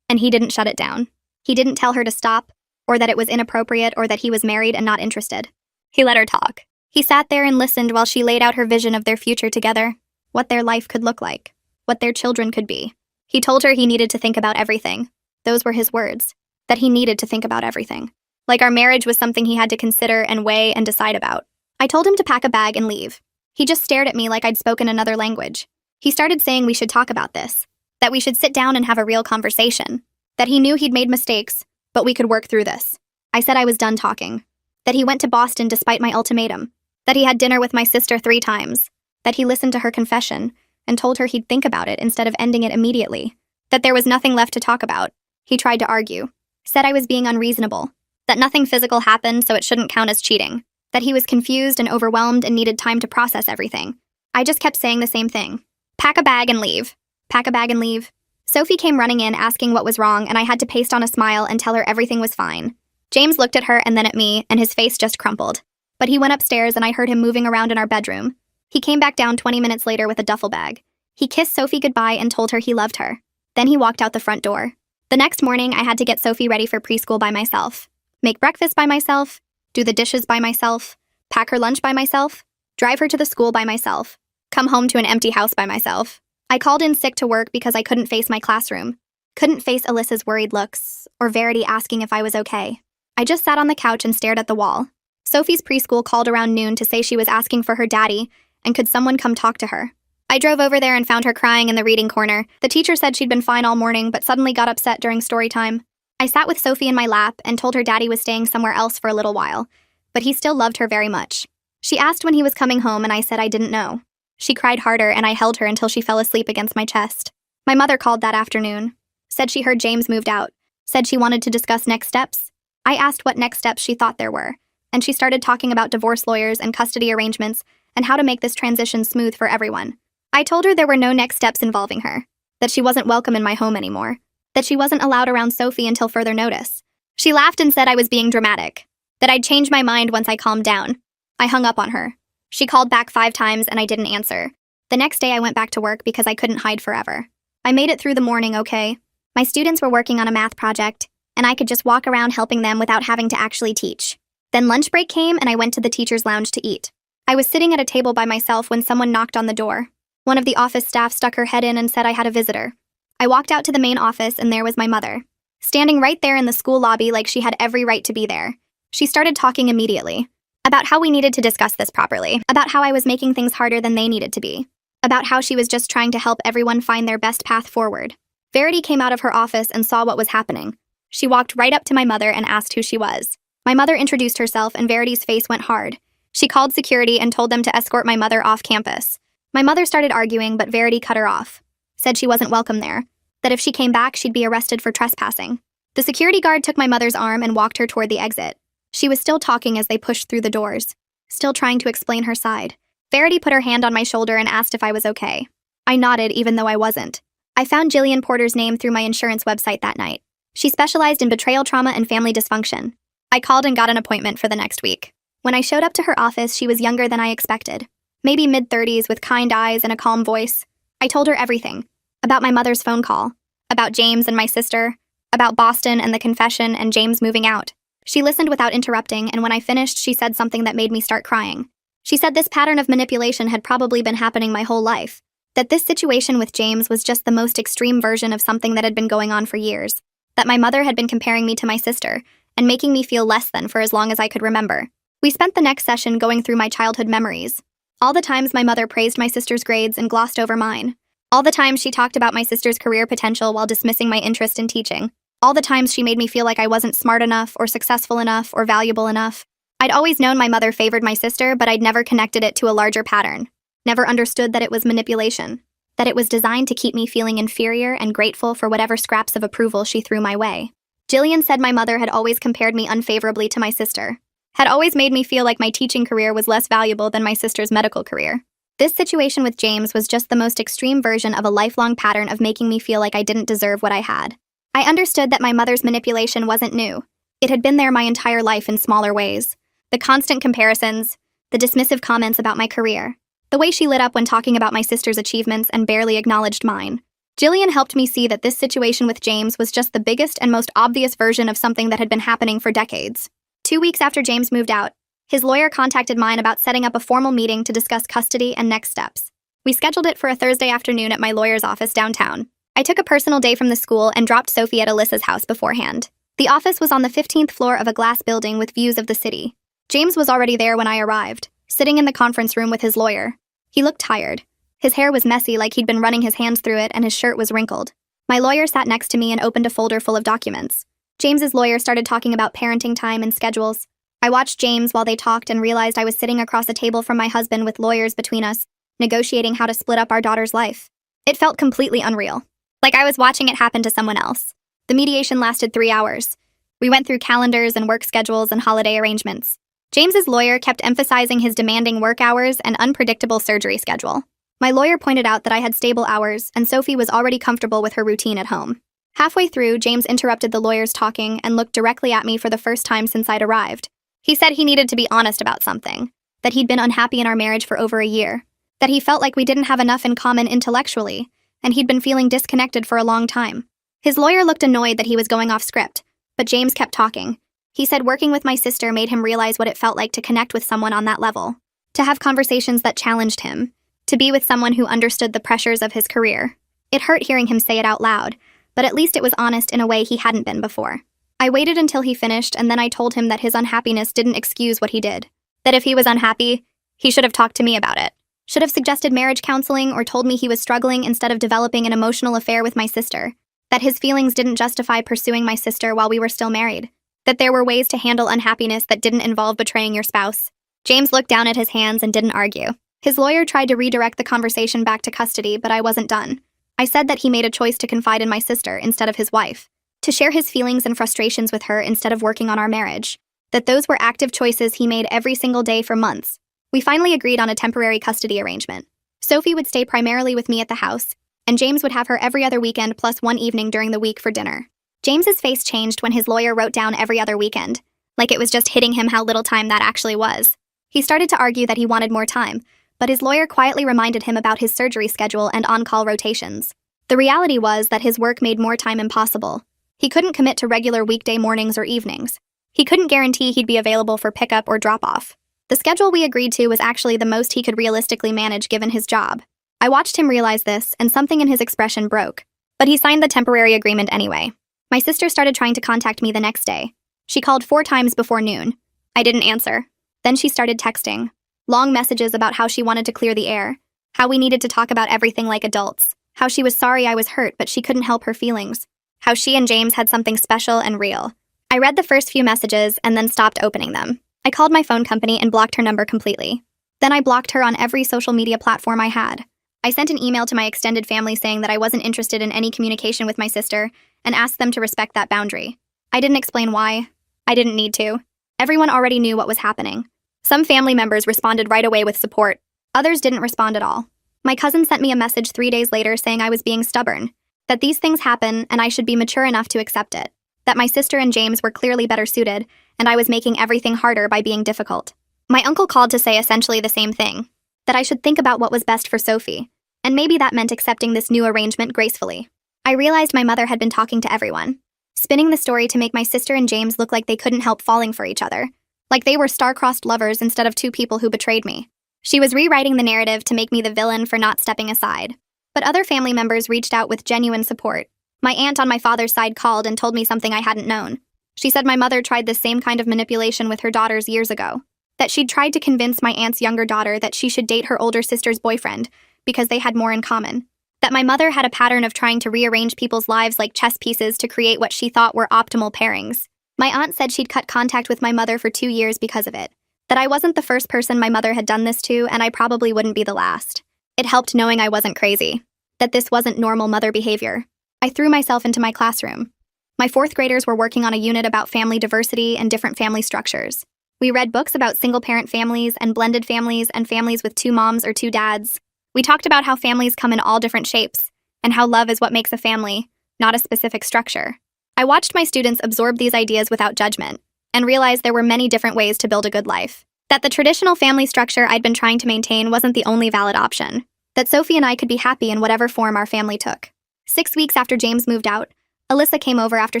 And he didn't shut it down. He didn't tell her to stop, or that it was inappropriate, or that he was married and not interested. He let her talk. He sat there and listened while she laid out her vision of their future together. What their life could look like. What their children could be. He told her he needed to think about everything. Those were his words. That he needed to think about everything. Like our marriage was something he had to consider and weigh and decide about. I told him to pack a bag and leave. He just stared at me like I'd spoken another language. He started saying we should talk about this. That we should sit down and have a real conversation. That he knew he'd made mistakes, but we could work through this. I said I was done talking. That he went to Boston despite my ultimatum. That he had dinner with my sister 3 times. That he listened to her confession and told her he'd think about it instead of ending it immediately. That there was nothing left to talk about. He tried to argue. Said I was being unreasonable. That nothing physical happened, so it shouldn't count as cheating. That he was confused and overwhelmed and needed time to process everything. I just kept saying the same thing. Pack a bag and leave. Pack a bag and leave. Sophie came running in asking what was wrong, and I had to paste on a smile and tell her everything was fine. James looked at her and then at me, and his face just crumpled. But he went upstairs and I heard him moving around in our bedroom. He came back down 20 minutes later with a duffel bag. He kissed Sophie goodbye and told her he loved her. Then he walked out the front door. The next morning, I had to get Sophie ready for preschool by myself. Make breakfast by myself, do the dishes by myself, pack her lunch by myself. drive her to the school by myself, come home to an empty house by myself. I called in sick to work because I couldn't face my classroom, couldn't face Alyssa's worried looks, or Verity asking if I was okay. I just sat on the couch and stared at the wall. Sophie's preschool called around noon to say she was asking for her daddy, and could someone come talk to her. I drove over there and found her crying in the reading corner. The teacher said she'd been fine all morning, but suddenly got upset during story time. I sat with Sophie in my lap and told her daddy was staying somewhere else for a little while, but he still loved her very much. She asked when he was coming home, and I said I didn't know. She cried harder, and I held her until she fell asleep against my chest. My mother called that afternoon, said she heard James moved out, said she wanted to discuss next steps. I asked what next steps she thought there were, and she started talking about divorce lawyers and custody arrangements and how to make this transition smooth for everyone. I told her there were no next steps involving her, that she wasn't welcome in my home anymore, that she wasn't allowed around Sophie until further notice. She laughed and said I was being dramatic, that I'd change my mind once I calmed down. I hung up on her. She called back 5 times and I didn't answer. The next day I went back to work because I couldn't hide forever. I made it through the morning okay. My students were working on a math project, and I could just walk around helping them without having to actually teach. Then lunch break came and I went to the teacher's lounge to eat. I was sitting at a table by myself when someone knocked on the door. One of the office staff stuck her head in and said I had a visitor. I walked out to the main office and there was my mother, standing right there in the school lobby like she had every right to be there. She started talking immediately about how we needed to discuss this properly, about how I was making things harder than they needed to be, about how she was just trying to help everyone find their best path forward. Verity came out of her office and saw what was happening. She walked right up to my mother and asked who she was. My mother introduced herself and Verity's face went hard. She called security and told them to escort my mother off campus. My mother started arguing, but Verity cut her off, said she wasn't welcome there, that if she came back, she'd be arrested for trespassing. The security guard took my mother's arm and walked her toward the exit. She was still talking as they pushed through the doors, still trying to explain her side. Verity put her hand on my shoulder and asked if I was okay. I nodded, even though I wasn't. I found Jillian Porter's name through my insurance website that night. She specialized in betrayal trauma and family dysfunction. I called and got an appointment for the next week. When I showed up to her office, she was younger than I expected. Maybe mid-30s with kind eyes and a calm voice. I told her everything. About my mother's phone call. About James and my sister. About Boston and the confession and James moving out. She listened without interrupting, and when I finished, she said something that made me start crying. She said this pattern of manipulation had probably been happening my whole life. That this situation with James was just the most extreme version of something that had been going on for years. That my mother had been comparing me to my sister, and making me feel less than for as long as I could remember. We spent the next session going through my childhood memories. All the times my mother praised my sister's grades and glossed over mine. All the times she talked about my sister's career potential while dismissing my interest in teaching. All the times she made me feel like I wasn't smart enough or successful enough or valuable enough. I'd always known my mother favored my sister, but I'd never connected it to a larger pattern. Never understood that it was manipulation. That it was designed to keep me feeling inferior and grateful for whatever scraps of approval she threw my way. Jillian said my mother had always compared me unfavorably to my sister. Had always made me feel like my teaching career was less valuable than my sister's medical career. This situation with James was just the most extreme version of a lifelong pattern of making me feel like I didn't deserve what I had. I understood that my mother's manipulation wasn't new. It had been there my entire life in smaller ways. The constant comparisons, the dismissive comments about my career, the way she lit up when talking about my sister's achievements and barely acknowledged mine. Jillian helped me see that this situation with James was just the biggest and most obvious version of something that had been happening for decades. 2 weeks after James moved out, his lawyer contacted mine about setting up a formal meeting to discuss custody and next steps. We scheduled it for a Thursday afternoon at my lawyer's office downtown. I took a personal day from the school and dropped Sophie at Alyssa's house beforehand. The office was on the 15th floor of a glass building with views of the city. James was already there when I arrived, sitting in the conference room with his lawyer. He looked tired. His hair was messy, like he'd been running his hands through it, and his shirt was wrinkled. My lawyer sat next to me and opened a folder full of documents. James's lawyer started talking about parenting time and schedules. I watched James while they talked and realized I was sitting across a table from my husband with lawyers between us, negotiating how to split up our daughter's life. It felt completely unreal. Like I was watching it happen to someone else. The mediation lasted 3 hours. We went through calendars and work schedules and holiday arrangements. James's lawyer kept emphasizing his demanding work hours and unpredictable surgery schedule. My lawyer pointed out that I had stable hours, and Sophie was already comfortable with her routine at home. Halfway through, James interrupted the lawyer's talking and looked directly at me for the first time since I'd arrived. He said he needed to be honest about something, that he'd been unhappy in our marriage for over a year, that he felt like we didn't have enough in common intellectually, and he'd been feeling disconnected for a long time. His lawyer looked annoyed that he was going off script, but James kept talking. He said working with my sister made him realize what it felt like to connect with someone on that level, to have conversations that challenged him, to be with someone who understood the pressures of his career. It hurt hearing him say it out loud, but at least it was honest in a way he hadn't been before. I waited until he finished, and then I told him that his unhappiness didn't excuse what he did. That if he was unhappy, he should have talked to me about it. Should have suggested marriage counseling or told me he was struggling instead of developing an emotional affair with my sister. That his feelings didn't justify pursuing my sister while we were still married. That there were ways to handle unhappiness that didn't involve betraying your spouse. James looked down at his hands and didn't argue. His lawyer tried to redirect the conversation back to custody, but I wasn't done. I said that he made a choice to confide in my sister instead of his wife. To share his feelings and frustrations with her instead of working on our marriage. That those were active choices he made every single day for months. We finally agreed on a temporary custody arrangement. Sophie would stay primarily with me at the house, and James would have her every other weekend plus one evening during the week for dinner. James's face changed when his lawyer wrote down every other weekend, like it was just hitting him how little time that actually was. He started to argue that he wanted more time, but his lawyer quietly reminded him about his surgery schedule and on-call rotations. The reality was that his work made more time impossible. He couldn't commit to regular weekday mornings or evenings. He couldn't guarantee he'd be available for pickup or drop-off. The schedule we agreed to was actually the most he could realistically manage given his job. I watched him realize this, and something in his expression broke. But he signed the temporary agreement anyway. My sister started trying to contact me the next day. She called 4 times before noon. I didn't answer. Then she started texting. Long messages about how she wanted to clear the air. How we needed to talk about everything like adults. How she was sorry I was hurt, but she couldn't help her feelings. How she and James had something special and real. I read the first few messages and then stopped opening them. I called my phone company and blocked her number completely. Then I blocked her on every social media platform I had. I sent an email to my extended family saying that I wasn't interested in any communication with my sister and asked them to respect that boundary. I didn't explain why. I didn't need to. Everyone already knew what was happening. Some family members responded right away with support. Others didn't respond at all. My cousin sent me a message 3 days later saying I was being stubborn, that these things happen and I should be mature enough to accept it, that my sister and James were clearly better suited, and I was making everything harder by being difficult. My uncle called to say essentially the same thing, that I should think about what was best for Sophie, and maybe that meant accepting this new arrangement gracefully. I realized my mother had been talking to everyone, spinning the story to make my sister and James look like they couldn't help falling for each other, like they were star-crossed lovers instead of 2 people who betrayed me. She was rewriting the narrative to make me the villain for not stepping aside. But other family members reached out with genuine support. My aunt on my father's side called and told me something I hadn't known. She said my mother tried this same kind of manipulation with her daughters years ago. That she'd tried to convince my aunt's younger daughter that she should date her older sister's boyfriend because they had more in common. That my mother had a pattern of trying to rearrange people's lives like chess pieces to create what she thought were optimal pairings. My aunt said she'd cut contact with my mother for 2 years because of it. That I wasn't the first person my mother had done this to, and I probably wouldn't be the last. It helped knowing I wasn't crazy. That this wasn't normal mother behavior. I threw myself into my classroom. My 4th graders were working on a unit about family diversity and different family structures. We read books about single-parent families and blended families and families with 2 moms or 2 dads. We talked about how families come in all different shapes, and how love is what makes a family, not a specific structure. I watched my students absorb these ideas without judgment, and realized there were many different ways to build a good life. That the traditional family structure I'd been trying to maintain wasn't the only valid option. That Sophie and I could be happy in whatever form our family took. 6 weeks after James moved out, Alyssa came over after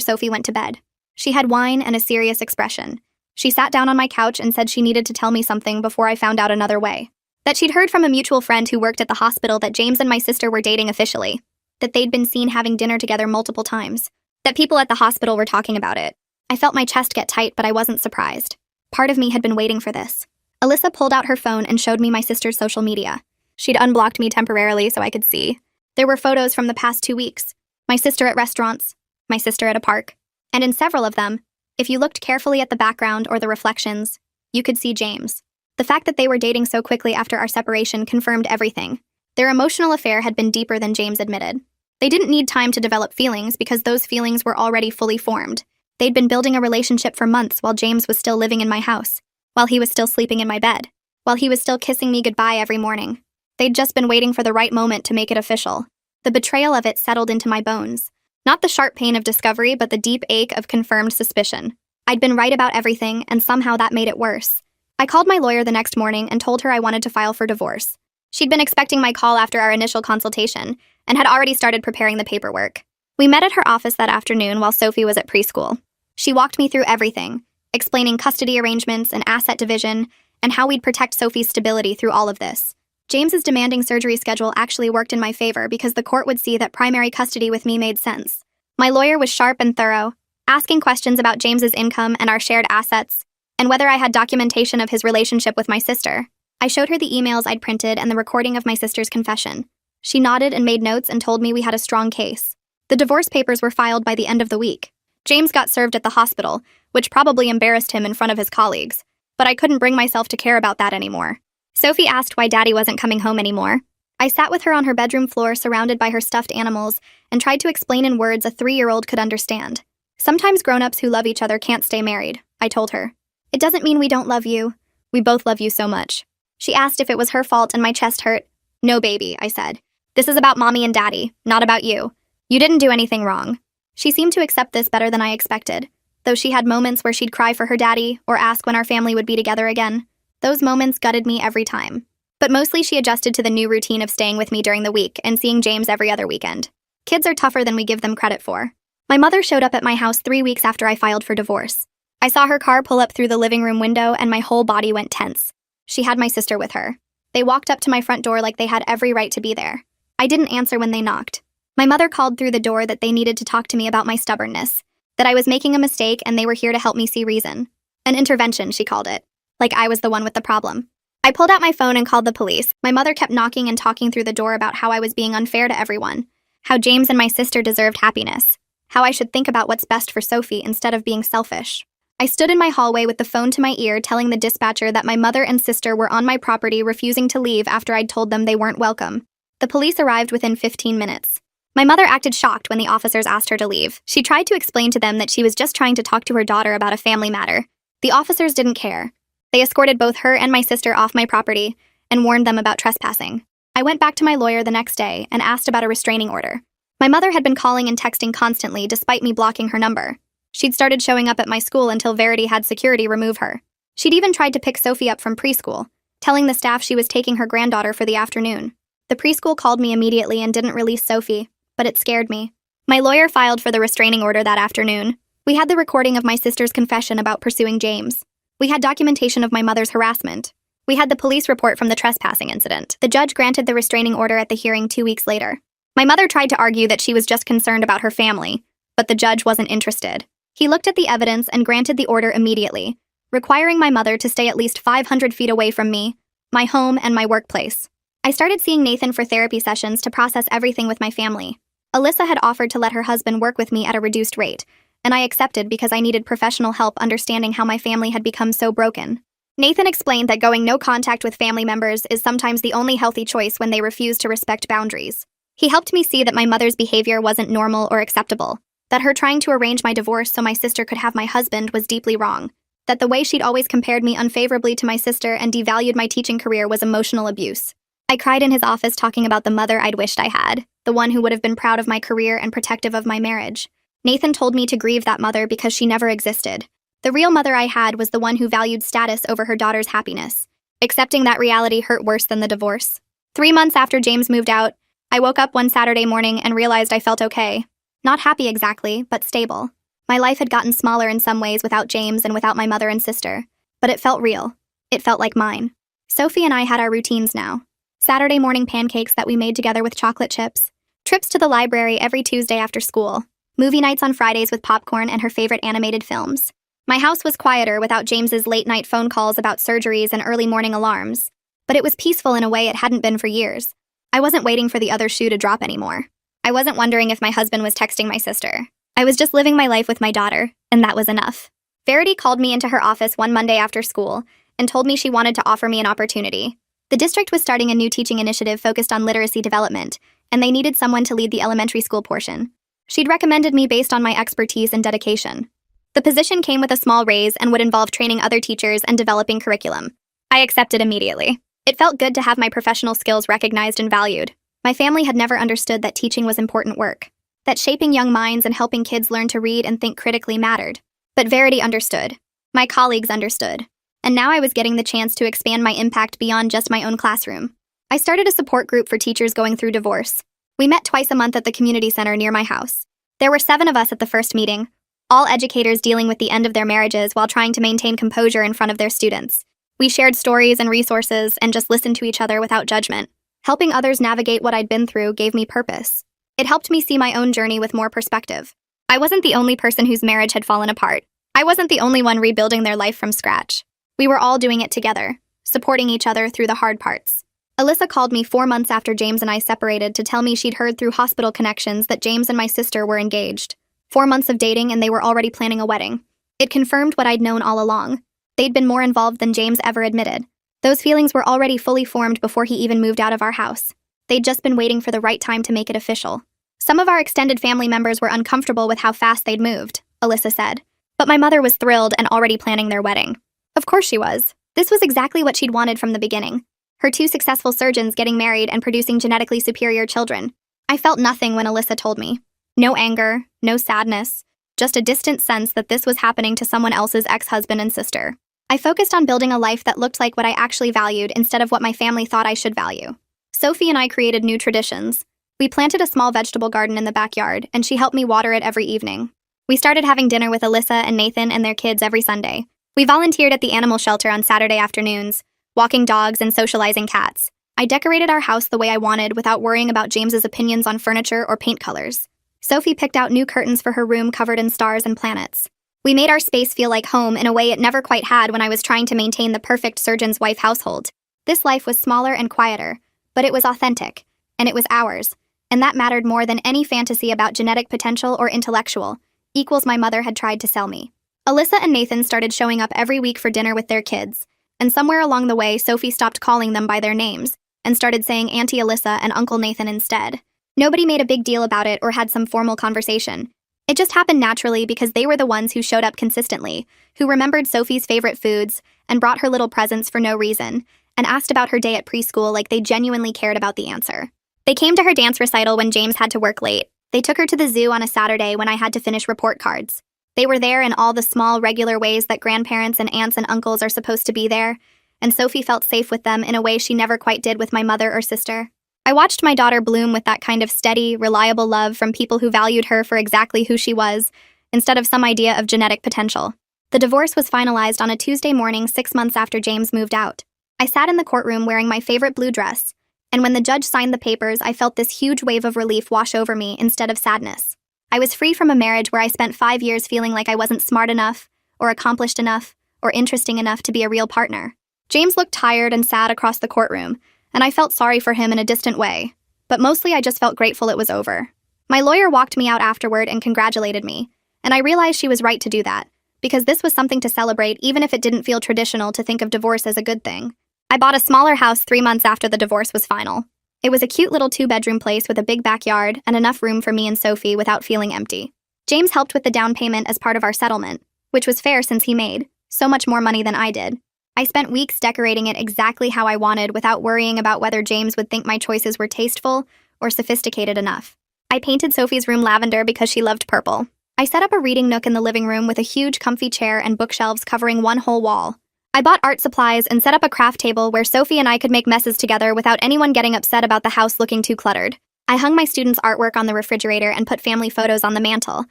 Sophie went to bed. She had wine and a serious expression. She sat down on my couch and said she needed to tell me something before I found out another way. That she'd heard from a mutual friend who worked at the hospital that James and my sister were dating officially. That they'd been seen having dinner together multiple times. That people at the hospital were talking about it. I felt my chest get tight, but I wasn't surprised. Part of me had been waiting for this. Alyssa pulled out her phone and showed me my sister's social media. She'd unblocked me temporarily so I could see. There were photos from the past 2 weeks. My sister at restaurants, my sister at a park. And in several of them, if you looked carefully at the background or the reflections, you could see James. The fact that they were dating so quickly after our separation confirmed everything. Their emotional affair had been deeper than James admitted. They didn't need time to develop feelings because those feelings were already fully formed. They'd been building a relationship for months while James was still living in my house, while he was still sleeping in my bed, while he was still kissing me goodbye every morning. They'd just been waiting for the right moment to make it official. The betrayal of it settled into my bones. Not the sharp pain of discovery, but the deep ache of confirmed suspicion. I'd been right about everything, and somehow that made it worse. I called my lawyer the next morning and told her I wanted to file for divorce. She'd been expecting my call after our initial consultation, and had already started preparing the paperwork. We met at her office that afternoon while Sophie was at preschool. She walked me through everything, explaining custody arrangements and asset division, and how we'd protect Sophie's stability through all of this. James's demanding surgery schedule actually worked in my favor because the court would see that primary custody with me made sense. My lawyer was sharp and thorough, asking questions about James's income and our shared assets, and whether I had documentation of his relationship with my sister. I showed her the emails I'd printed and the recording of my sister's confession. She nodded and made notes and told me we had a strong case. The divorce papers were filed by the end of the week. James got served at the hospital, which probably embarrassed him in front of his colleagues, but I couldn't bring myself to care about that anymore. Sophie asked why Daddy wasn't coming home anymore. I sat with her on her bedroom floor surrounded by her stuffed animals and tried to explain in words a 3-year-old could understand. Sometimes grown-ups who love each other can't stay married, I told her. It doesn't mean we don't love you. We both love you so much. She asked if it was her fault and my chest hurt. No, baby, I said. This is about Mommy and Daddy, not about you. You didn't do anything wrong. She seemed to accept this better than I expected, though she had moments where she'd cry for her daddy or ask when our family would be together again. Those moments gutted me every time. But mostly she adjusted to the new routine of staying with me during the week and seeing James every other weekend. Kids are tougher than we give them credit for. My mother showed up at my house 3 weeks after I filed for divorce. I saw her car pull up through the living room window and my whole body went tense. She had my sister with her. They walked up to my front door like they had every right to be there. I didn't answer when they knocked. My mother called through the door that they needed to talk to me about my stubbornness, that I was making a mistake and they were here to help me see reason. An intervention, she called it. Like I was the one with the problem. I pulled out my phone and called the police. My mother kept knocking and talking through the door about how I was being unfair to everyone, how James and my sister deserved happiness, how I should think about what's best for Sophie instead of being selfish. I stood in my hallway with the phone to my ear telling the dispatcher that my mother and sister were on my property refusing to leave after I'd told them they weren't welcome. The police arrived within 15 minutes. My mother acted shocked when the officers asked her to leave. She tried to explain to them that she was just trying to talk to her daughter about a family matter. The officers didn't care. They escorted both her and my sister off my property and warned them about trespassing. I went back to my lawyer the next day and asked about a restraining order. My mother had been calling and texting constantly despite me blocking her number. She'd started showing up at my school until Verity had security remove her. She'd even tried to pick Sophie up from preschool, telling the staff she was taking her granddaughter for the afternoon. The preschool called me immediately and didn't release Sophie, but it scared me. My lawyer filed for the restraining order that afternoon. We had the recording of my sister's confession about pursuing James. We had documentation of my mother's harassment. We had the police report from the trespassing incident. The judge granted the restraining order at the hearing 2 weeks later. My mother tried to argue that she was just concerned about her family, but the judge wasn't interested. He looked at the evidence and granted the order immediately, requiring my mother to stay at least 500 feet away from me, my home, and my workplace. I started seeing Nathan for therapy sessions to process everything with my family. Alyssa had offered to let her husband work with me at a reduced rate, and I accepted because I needed professional help understanding how my family had become so broken. Nathan explained that going no contact with family members is sometimes the only healthy choice when they refuse to respect boundaries. He helped me see that my mother's behavior wasn't normal or acceptable, that her trying to arrange my divorce so my sister could have my husband was deeply wrong, that the way she'd always compared me unfavorably to my sister and devalued my teaching career was emotional abuse. I cried in his office talking about the mother I'd wished I had, the one who would have been proud of my career and protective of my marriage. Nathan told me to grieve that mother because she never existed. The real mother I had was the one who valued status over her daughter's happiness. Accepting that reality hurt worse than the divorce. 3 months after James moved out, I woke up one Saturday morning and realized I felt okay. Not happy exactly, but stable. My life had gotten smaller in some ways without James and without my mother and sister, but it felt real. It felt like mine. Sophie and I had our routines now. Saturday morning pancakes that we made together with chocolate chips. Trips to the library every Tuesday after school. Movie nights on Fridays with popcorn and her favorite animated films. My house was quieter without James's late-night phone calls about surgeries and early morning alarms, but it was peaceful in a way it hadn't been for years. I wasn't waiting for the other shoe to drop anymore. I wasn't wondering if my husband was texting my sister. I was just living my life with my daughter, and that was enough. Verity called me into her office one Monday after school and told me she wanted to offer me an opportunity. The district was starting a new teaching initiative focused on literacy development, and they needed someone to lead the elementary school portion. She'd recommended me based on my expertise and dedication. The position came with a small raise and would involve training other teachers and developing curriculum. I accepted immediately. It felt good to have my professional skills recognized and valued. My family had never understood that teaching was important work, that shaping young minds and helping kids learn to read and think critically mattered. But Verity understood. My colleagues understood. And now I was getting the chance to expand my impact beyond just my own classroom. I started a support group for teachers going through divorce. We met twice a month at the community center near my house. There were 7 of us at the first meeting, all educators dealing with the end of their marriages while trying to maintain composure in front of their students. We shared stories and resources and just listened to each other without judgment. Helping others navigate what I'd been through gave me purpose. It helped me see my own journey with more perspective. I wasn't the only person whose marriage had fallen apart. I wasn't the only one rebuilding their life from scratch. We were all doing it together, supporting each other through the hard parts. Alyssa called me 4 months after James and I separated to tell me she'd heard through hospital connections that James and my sister were engaged. 4 months of dating and they were already planning a wedding. It confirmed what I'd known all along. They'd been more involved than James ever admitted. Those feelings were already fully formed before he even moved out of our house. They'd just been waiting for the right time to make it official. Some of our extended family members were uncomfortable with how fast they'd moved, Alyssa said. But my mother was thrilled and already planning their wedding. Of course she was. This was exactly what she'd wanted from the beginning. Her 2 successful surgeons getting married and producing genetically superior children. I felt nothing when Alyssa told me. No anger, no sadness, just a distant sense that this was happening to someone else's ex-husband and sister. I focused on building a life that looked like what I actually valued instead of what my family thought I should value. Sophie and I created new traditions. We planted a small vegetable garden in the backyard, and she helped me water it every evening. We started having dinner with Alyssa and Nathan and their kids every Sunday. We volunteered at the animal shelter on Saturday afternoons, walking dogs and socializing cats. I decorated our house the way I wanted without worrying about James's opinions on furniture or paint colors. Sophie picked out new curtains for her room covered in stars and planets. We made our space feel like home in a way it never quite had when I was trying to maintain the perfect surgeon's wife household. This life was smaller and quieter, but it was authentic, and it was ours, and that mattered more than any fantasy about genetic potential or intellectual equals my mother had tried to sell me. Alyssa and Nathan started showing up every week for dinner with their kids, and somewhere along the way, Sophie stopped calling them by their names and started saying Auntie Alyssa and Uncle Nathan instead. Nobody made a big deal about it or had some formal conversation. It just happened naturally because they were the ones who showed up consistently, who remembered Sophie's favorite foods and brought her little presents for no reason, and asked about her day at preschool like they genuinely cared about the answer. They came to her dance recital when James had to work late. They took her to the zoo on a Saturday when I had to finish report cards. They were there in all the small, regular ways that grandparents and aunts and uncles are supposed to be there, and Sophie felt safe with them in a way she never quite did with my mother or sister. I watched my daughter bloom with that kind of steady, reliable love from people who valued her for exactly who she was, instead of some idea of genetic potential. The divorce was finalized on a Tuesday morning 6 months after James moved out. I sat in the courtroom wearing my favorite blue dress, and when the judge signed the papers, I felt this huge wave of relief wash over me instead of sadness. I was free from a marriage where I spent 5 years feeling like I wasn't smart enough, or accomplished enough, or interesting enough to be a real partner. James looked tired and sad across the courtroom, and I felt sorry for him in a distant way. But mostly I just felt grateful it was over. My lawyer walked me out afterward and congratulated me, and I realized she was right to do that, because this was something to celebrate even if it didn't feel traditional to think of divorce as a good thing. I bought a smaller house 3 months after the divorce was final. It was a cute little 2-bedroom place with a big backyard and enough room for me and Sophie without feeling empty. James helped with the down payment as part of our settlement, which was fair since he made so much more money than I did. I spent weeks decorating it exactly how I wanted without worrying about whether James would think my choices were tasteful or sophisticated enough. I painted Sophie's room lavender because she loved purple. I set up a reading nook in the living room with a huge comfy chair and bookshelves covering one whole wall. I bought art supplies and set up a craft table where Sophie and I could make messes together without anyone getting upset about the house looking too cluttered. I hung my students' artwork on the refrigerator and put family photos on the mantle,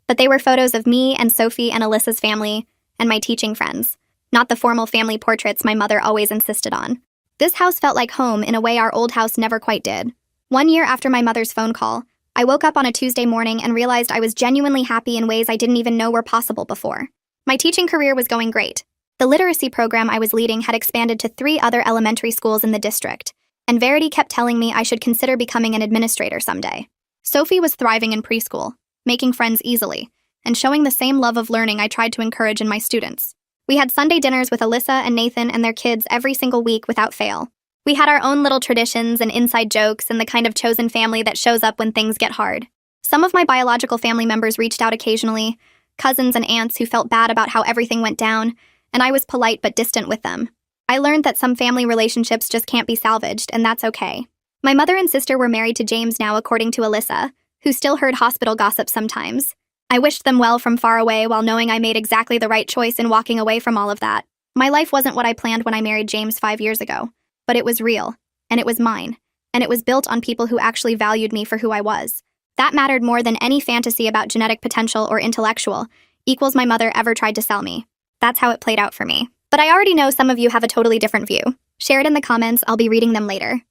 but they were photos of me and Sophie and Alyssa's family and my teaching friends, not the formal family portraits my mother always insisted on. This house felt like home in a way our old house never quite did. 1 year after my mother's phone call, I woke up on a Tuesday morning and realized I was genuinely happy in ways I didn't even know were possible before. My teaching career was going great. The literacy program I was leading had expanded to 3 other elementary schools in the district, and Verity kept telling me I should consider becoming an administrator someday. Sophie was thriving in preschool, making friends easily, and showing the same love of learning I tried to encourage in my students. We had Sunday dinners with Alyssa and Nathan and their kids every single week without fail. We had our own little traditions and inside jokes and the kind of chosen family that shows up when things get hard. Some of my biological family members reached out occasionally, cousins and aunts who felt bad about how everything went down, and I was polite but distant with them. I learned that some family relationships just can't be salvaged, and that's okay. My mother and sister were married to James now, according to Alyssa, who still heard hospital gossip sometimes. I wished them well from far away while knowing I made exactly the right choice in walking away from all of that. My life wasn't what I planned when I married James 5 years ago, but it was real, and it was mine, and it was built on people who actually valued me for who I was. That mattered more than any fantasy about genetic potential or intellectual equals my mother ever tried to sell me. That's how it played out for me. But I already know some of you have a totally different view. Share it in the comments, I'll be reading them later.